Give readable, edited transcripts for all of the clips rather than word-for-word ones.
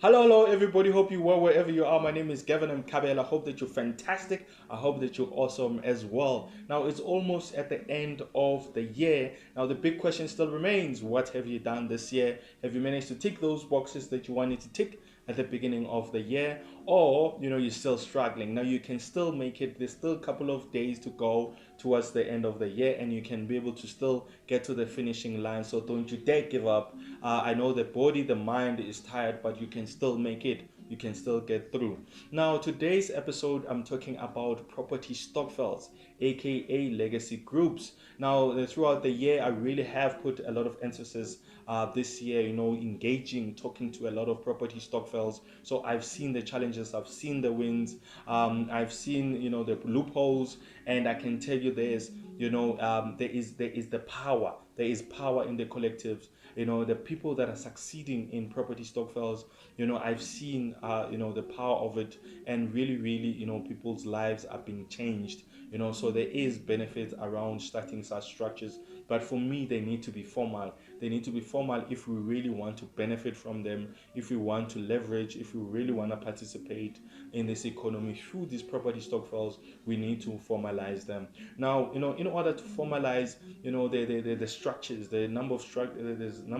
Hello, everybody. Hope you well wherever you are. My name is Gavin and Kabel. I hope that you're fantastic. I hope that you're awesome as well. Now, it's almost at the end of the year. Now, the big question still remains: what have you done this year? Have you managed to tick those boxes that you wanted to tick at the beginning of the year? Or, you're still struggling. Now, you can still make it. There's still a couple of days to go towards the end of the year, and you can be able to still get to the finishing line. So, don't you dare give up. I know the body, the mind is tired, but you can still make it. You can still get through. Now, today's episode, I'm talking about property Stokvels, aka legacy groups. Now, throughout the year, I really have put a lot of emphasis this year, engaging, talking to a lot of property Stokvels. So I've seen the challenges, I've seen the wins, I've seen, the loopholes, and I can tell you there is the power. There is power in the collectives. The people that are succeeding in property Stokvels, I've seen the power of it, and really, really, people's lives are being changed. So there is benefits around starting such structures, but for me they need to be formal. They need to be formal if we really want to benefit from them, if we want to leverage, if we really want to participate in this economy through these property Stokvels. We need to formalize them. Now, in order to formalize, the structures, there's a number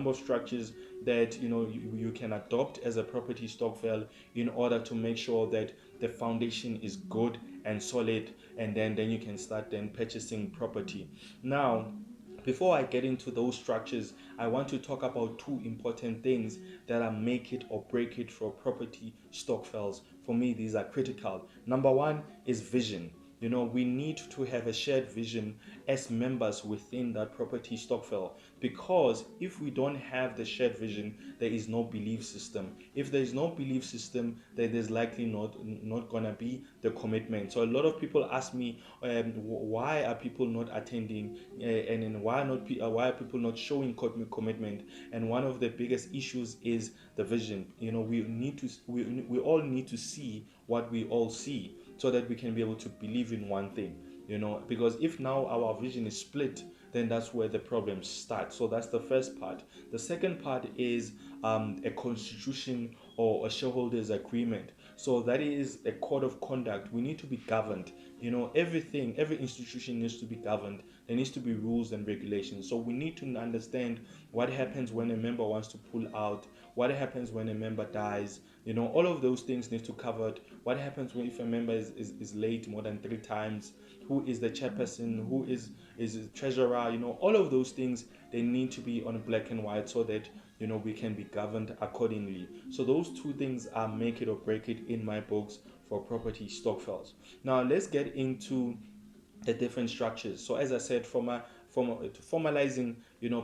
of structures that you can adopt as a property Stokvel in order to make sure that the foundation is good and solid, and then you can start then purchasing property. Now, before I get into those structures, I want to talk about two important things that are make it or break it for property Stokvels. For me, these are critical. Number one is vision. We need to have a shared vision as members within that property Stokvel, because if we don't have the shared vision, there is no belief system. If there is no belief system, then there's likely not gonna be the commitment. So a lot of people ask me, why are people not attending, and then why are people not showing commitment? And one of the biggest issues is the vision. We all need to see what we all see, so that we can be able to believe in one thing. Because if now our vision is split, then that's where the problems start. So that's the first part. The second part is a constitution or a shareholders agreement. So that is a code of conduct. We need to be governed. Every institution needs to be governed. There needs to be rules and regulations. So we need to understand what happens when a member wants to pull out, what happens when a member dies. All of those things need to cover it. What happens when if a member is late more than 3 times? Who is the chairperson? Who is the treasurer? All of those things, they need to be on black and white, so that we can be governed accordingly. So those two things are make it or break it in my books for property Stokvels. Now let's get into the different structures. So as I said, formalizing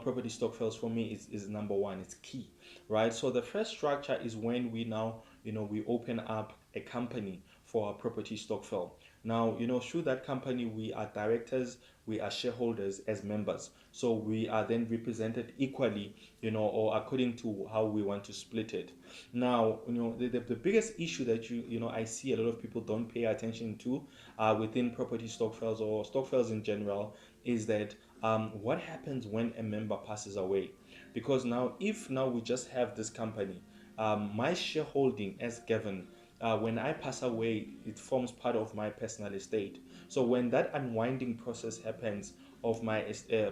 property Stokvels for me is number one. It's key, right? So the first structure is when we now we open up a company for our property Stokvel. Now, through that company, we are directors, we are shareholders as members. So we are then represented equally, or according to how we want to split it. Now, the biggest issue that I see a lot of people don't pay attention to within property Stokvels or Stokvels in general is that what happens when a member passes away? Because now, if now we just have this company, my shareholding as Gavin, when I pass away, it forms part of my personal estate. So when that unwinding process happens of my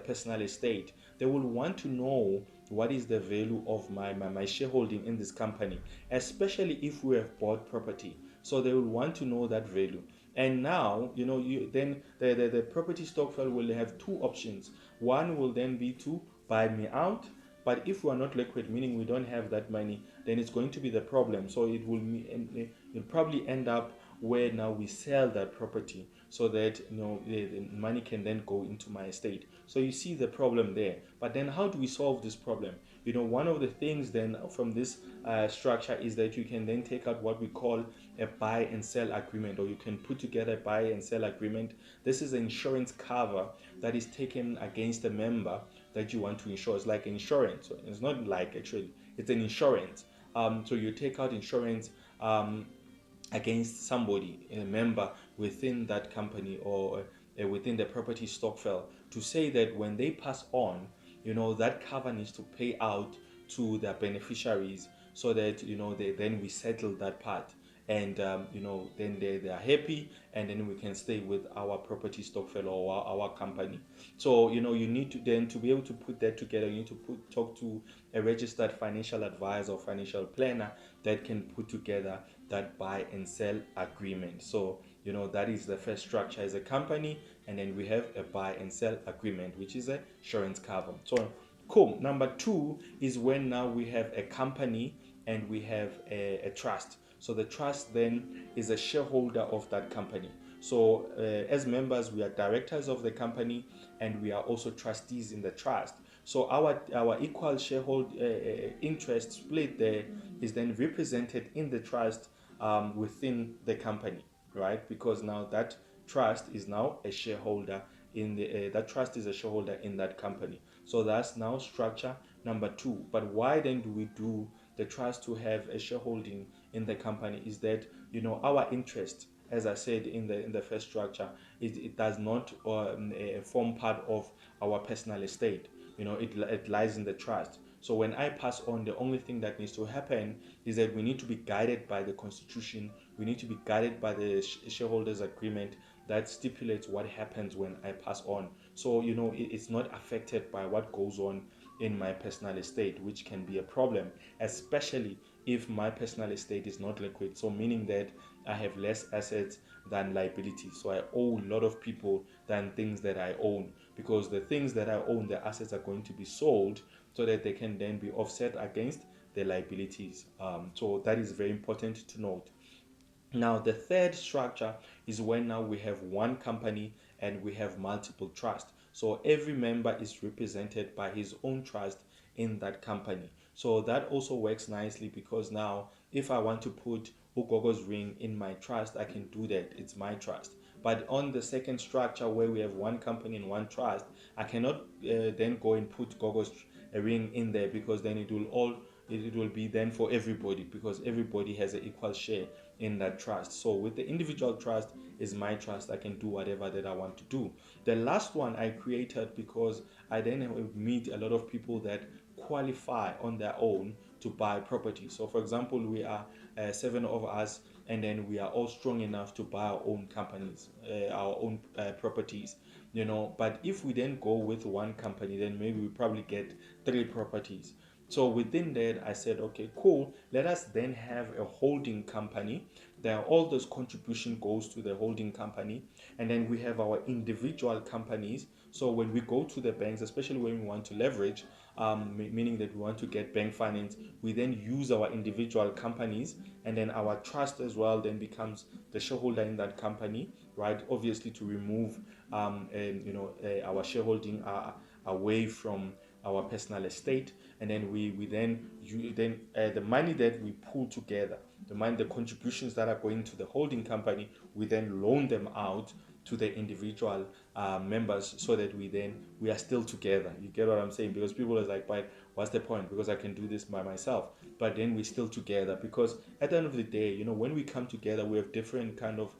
personal estate, they will want to know what is the value of my shareholding in this company, especially if we have bought property. So they will want to know that value. And now, then the property Stokvel will have two options. One will then be to buy me out, but if we are not liquid, meaning we don't have that money, then it's going to be the problem. So it'll probably end up where now we sell that property, so that the money can then go into my estate. So you see the problem there. But then how do we solve this problem? One of the things then from this structure is that you can then take out what we call a buy and sell agreement, or you can put together a buy and sell agreement. This is an insurance cover that is taken against a member that you want to insure. It's like insurance. So it's not like, actually, it's an insurance. So you take out insurance against somebody, a member within that company, or within the property Stokvel, to say that when they pass on, that cover needs to pay out to their beneficiaries, so that then we settle that part, and then they are happy, and then we can stay with our property stockfel or our company. So you need to then, to be able to put that together, you need to talk to a registered financial advisor or financial planner that can put together that buy and sell agreement. So that is the first structure, as a company, and then we have a buy and sell agreement, which is a insurance cover. So cool. Number two is when now we have a company and we have a trust. So the trust then is a shareholder of that company. So as members, we are directors of the company, and we are also trustees in the trust. So our equal sharehold interest split there is then represented in the trust, within the company, right? Because now that trust is now a shareholder in the that trust is a shareholder in that company. So that's now structure number two. But why then do we do the trust to have a shareholding in the company? Is that our interest, as I said in the first structure, it does not form part of our personal estate. It lies in the trust. So when I pass on, the only thing that needs to happen is that we need to be guided by the constitution. We need to be guided by the shareholders agreement that stipulates what happens when I pass on. So it's not affected by what goes on in my personal estate, which can be a problem, especially if my personal estate is not liquid. So meaning that I have less assets than liabilities. So I owe a lot of people than things that I own, because the things that I own, the assets are going to be sold so that they can then be offset against the liabilities. So that is very important to note. Now, the third structure is when now we have one company and we have multiple trusts. So every member is represented by his own trust in that company. So that also works nicely, because now if I want to put Ugogo's ring in my trust, I can do that. It's my trust. But on the second structure, where we have one company and one trust, I cannot then go and put Gogo's ring in there, because then it will be then for everybody, because everybody has an equal share in that trust. So with the individual trust, is my trust, I can do whatever that I want to do. The last one I created because I then meet a lot of people that qualify on their own to buy property. So for example, we are seven of us, and then we are all strong enough to buy our own companies, our own properties. But if we then go with one company, then maybe we probably get three properties. So within that, I said, okay, cool. Let us then have a holding company. Then all those contribution goes to the holding company, and then we have our individual companies. So when we go to the banks, especially when we want to leverage, meaning that we want to get bank finance, we then use our individual companies, and then our trust as well then becomes the shareholder in that company, right? Obviously to remove our shareholding away from our personal estate, and then the money that we pull together, the contributions that are going to the holding company, we then loan them out to the individual members, so that we are still together. You get what I'm saying? Because people are like, but what's the point? Because I can do this by myself. But then we're still together, because at the end of the day, when we come together, we have different kind of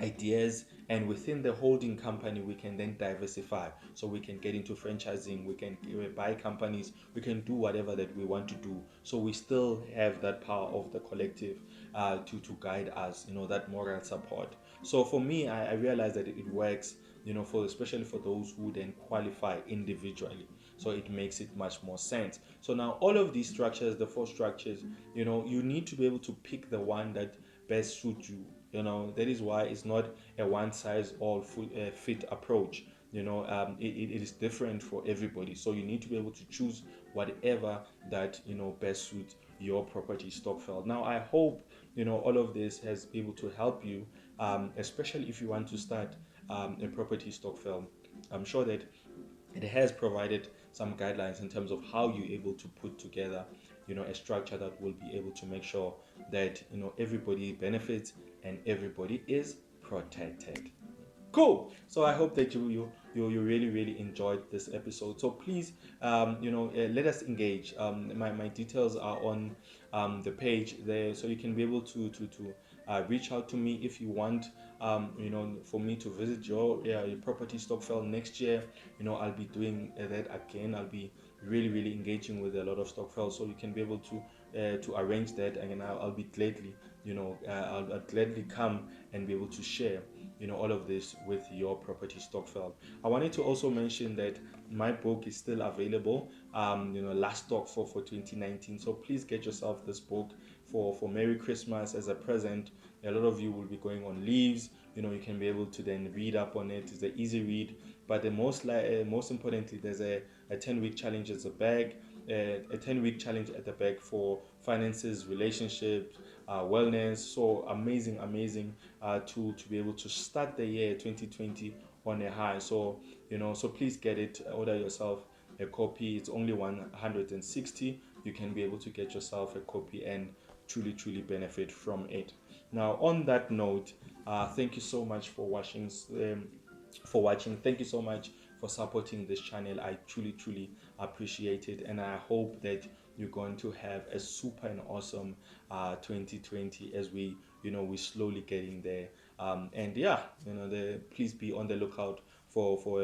ideas, and within the holding company we can then diversify. So we can get into franchising, we can buy companies, we can do whatever that we want to do. So we still have that power of the collective to guide us, that moral support. So for me, I realized that it works, for especially for those who then qualify individually. So it makes it much more sense. So now all of these structures, the four structures, you need to be able to pick the one that best suits you. That is why it's not a one size all fit approach. It is different for everybody. So you need to be able to choose whatever that best suits your property stockfile. Now I hope all of this has been able to help you, especially if you want to start a property stockfile. I'm sure that it has provided some guidelines in terms of how you're able to put together a structure that will be able to make sure that everybody benefits and everybody is protected. Cool. So I hope that you really enjoyed this episode. So please let us engage. My details are on the page there, so you can be able to reach out to me if you want for me to visit your property stockfile next year. I'll be doing that again. I'll be really engaging with a lot of stockfiles, so you can be able to to arrange that, and I'll be gladly, I'll gladly come and be able to share, all of this with your property Stockfell. I wanted to also mention that my book is still available. Last stock for 2019. So please get yourself this book for Merry Christmas as a present. A lot of you will be going on leaves. You can be able to then read up on it. It's an easy read. But the most importantly, there's a 10-week challenge as a bag, a 10-week challenge at the back for finances, relationships, wellness. So amazing, amazing to be able to start the year 2020 on a high. So so please get it. Order yourself a copy. It's only 160. You can be able to get yourself a copy and truly benefit from it. Now, on that note, thank you so much for watching. Thank you so much for supporting this channel. I truly appreciate it, and I hope that you're going to have a super and awesome 2020 as we slowly getting there. And yeah, please be on the lookout for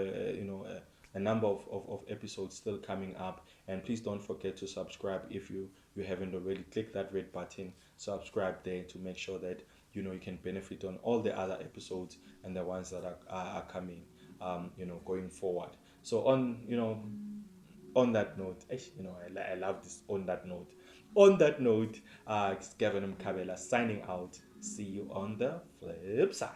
a number of episodes still coming up, and please don't forget to subscribe if you haven't already. Click that red button, subscribe there to make sure that you can benefit on all the other episodes and the ones that are coming going forward. So on that note, I love this. On that note, it's Gavin Mkabela signing out. See you on the flip side.